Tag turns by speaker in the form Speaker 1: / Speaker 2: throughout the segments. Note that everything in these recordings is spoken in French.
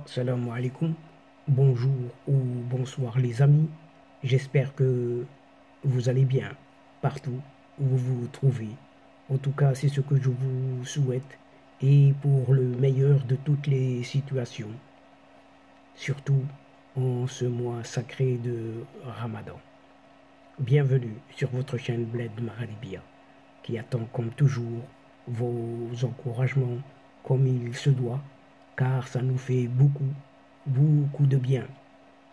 Speaker 1: Assalamu alaikum, bonjour ou bonsoir les amis, j'espère que vous allez bien partout où vous vous trouvez. En tout cas, c'est ce que je vous souhaite et pour le meilleur de toutes les situations, surtout en ce mois sacré de Ramadan. Bienvenue sur votre chaîne Bled Mahalibia qui attend comme toujours vos encouragements comme il se doit car ça nous fait beaucoup de bien.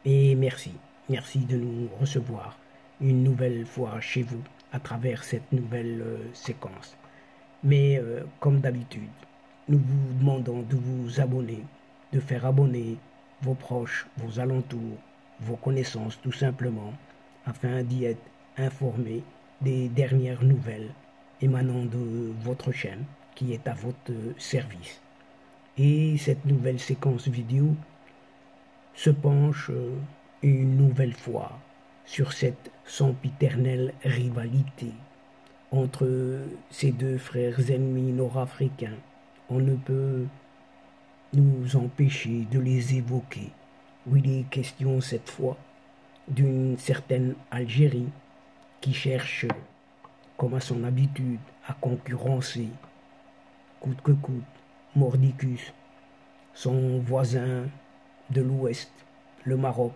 Speaker 1: Et merci de nous recevoir une nouvelle fois chez vous à travers cette nouvelle séquence. Mais comme d'habitude, nous vous demandons de vous abonner, de faire abonner vos proches, vos alentours, vos connaissances tout simplement, afin d'y être informés des dernières nouvelles émanant de votre chaîne qui est à votre service. Et cette nouvelle séquence vidéo se penche une nouvelle fois sur cette sempiternelle rivalité entre ces deux frères ennemis nord-africains. On ne peut nous empêcher de les évoquer. Oui, il est question cette fois d'une certaine Algérie qui cherche, comme à son habitude, à concurrencer coûte que coûte mordicus son voisin de l'Ouest, le Maroc,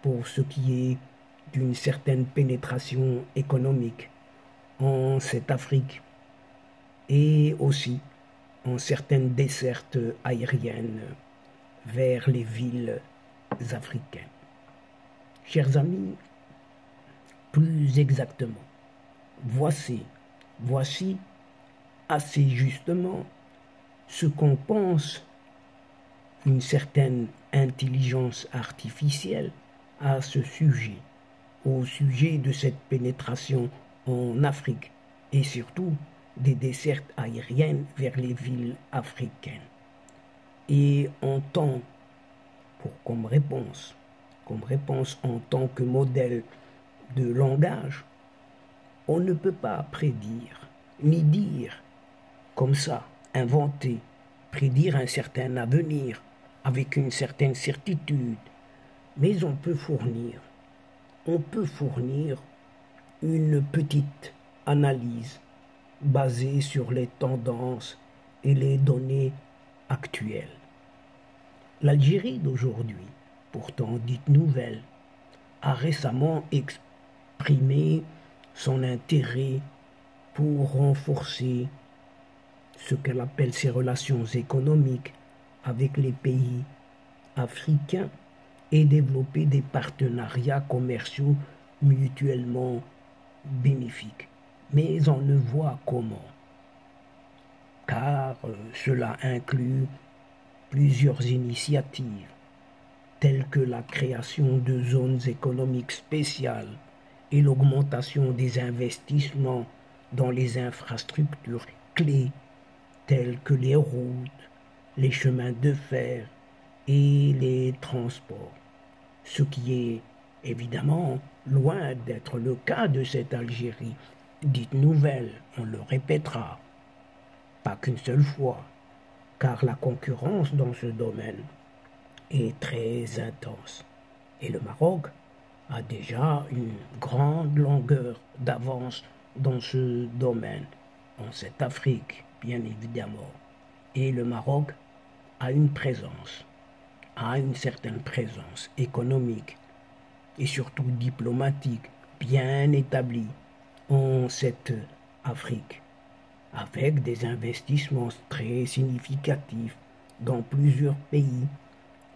Speaker 1: pour ce qui est d'une certaine pénétration économique en cette Afrique et aussi en certaines dessertes aériennes vers les villes africaines. Chers amis, plus exactement, voici assez justement ce qu'on pense une certaine intelligence artificielle à ce sujet, au sujet de cette pénétration en Afrique et surtout des dessertes aériennes vers les villes africaines. Et comme réponse en tant que modèle de langage, on ne peut pas prédire, ni dire comme ça, inventer, prédire un certain avenir avec une certaine certitude, mais on peut fournir une petite analyse basée sur les tendances et les données actuelles. L'Algérie d'aujourd'hui, pourtant dite nouvelle, a récemment exprimé son intérêt pour renforcer ce qu'elle appelle ses relations économiques avec les pays africains et développer des partenariats commerciaux mutuellement bénéfiques. Mais on ne voit comment, car cela inclut plusieurs initiatives telles que la création de zones économiques spéciales et l'augmentation des investissements dans les infrastructures clés telles que les routes, les chemins de fer et les transports. Ce qui est évidemment loin d'être le cas de cette Algérie dite nouvelle, on le répétera, pas qu'une seule fois, car la concurrence dans ce domaine est très intense. Et le Maroc a déjà une grande longueur d'avance dans ce domaine, en cette Afrique, bien évidemment. Et le Maroc a une certaine présence économique et surtout diplomatique bien établie en cette Afrique, avec des investissements très significatifs dans plusieurs pays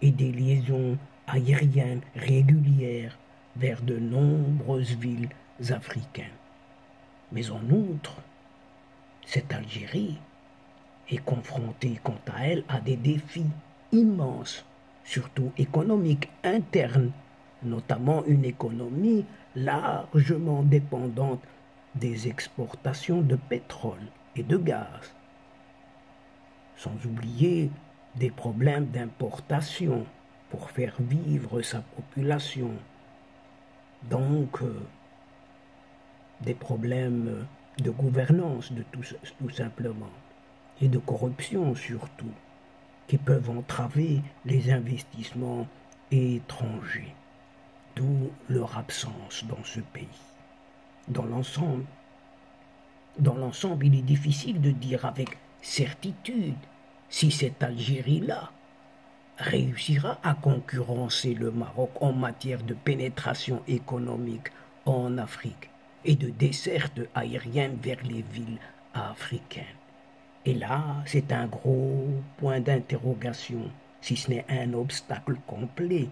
Speaker 1: et des liaisons aériennes régulières vers de nombreuses villes africaines. Mais en outre, cette Algérie est confrontée quant à elle à des défis immenses, surtout économiques internes, notamment une économie largement dépendante des exportations de pétrole et de gaz, sans oublier des problèmes d'importation pour faire vivre sa population, donc des problèmes de gouvernance tout simplement, et de corruption surtout. qui peuvent entraver les investissements étrangers, d'où leur absence dans ce pays. Dans l'ensemble, il est difficile de dire avec certitude si cette Algérie-là réussira à concurrencer le Maroc en matière de pénétration économique en Afrique et de desserte aérienne vers les villes africaines. Et là, c'est un gros point d'interrogation, si ce n'est un obstacle complet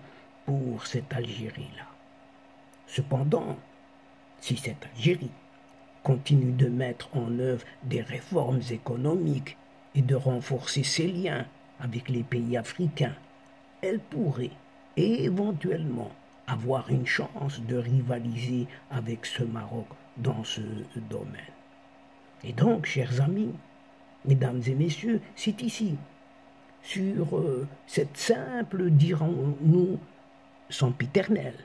Speaker 1: pour cette Algérie-là. Cependant, si cette Algérie continue de mettre en œuvre des réformes économiques et de renforcer ses liens avec les pays africains, elle pourrait éventuellement avoir une chance de rivaliser avec ce Maroc dans ce domaine. Et donc, chers amis, mesdames et messieurs, c'est ici, sur cette simple, dirons-nous, sempiternelle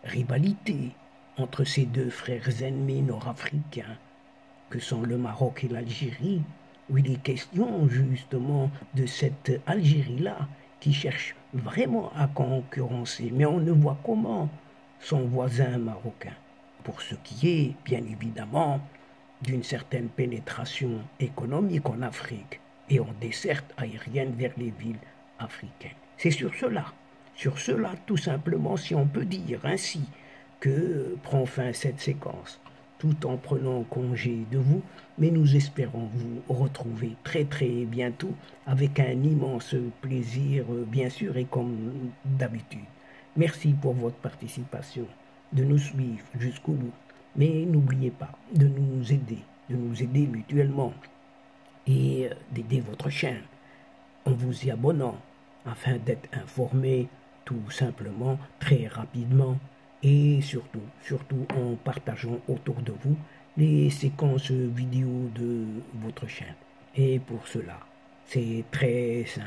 Speaker 1: rivalité entre ces deux frères ennemis nord-africains que sont le Maroc et l'Algérie, où il est question justement de cette Algérie-là qui cherche vraiment à concurrencer, mais on ne voit comment son voisin marocain, pour ce qui est bien évidemment d'une certaine pénétration économique en Afrique et en desserte aérienne vers les villes africaines. C'est sur cela tout simplement, si on peut dire ainsi, que prend fin cette séquence, tout en prenant congé de vous, mais nous espérons vous retrouver très très bientôt avec un immense plaisir, bien sûr, et comme d'habitude. Merci pour votre participation, de nous suivre jusqu'au bout, mais n'oubliez pas de nous aider mutuellement et d'aider votre chaîne en vous y abonnant afin d'être informé tout simplement, très rapidement, et surtout en partageant autour de vous les séquences vidéo de votre chaîne. Et pour cela, c'est très simple.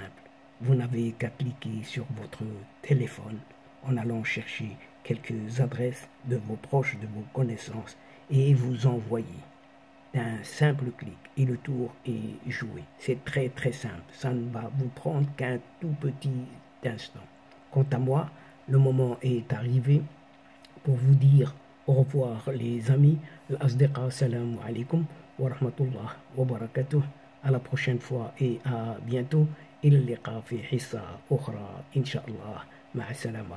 Speaker 1: Vous n'avez qu'à cliquer sur votre téléphone en allant chercher quelques adresses de vos proches, de vos connaissances, et vous envoyer d'un simple clic et le tour est joué. C'est très très simple. Ça ne va vous prendre qu'un tout petit instant. Quant à moi, le moment est arrivé pour vous dire au revoir les amis. Al-Asdiqa, salam alaikum wa rahmatullah wa barakatuh. À la prochaine fois et à bientôt. إلى اللقاء في حصة أخرى إن شاء الله. مع السلامة.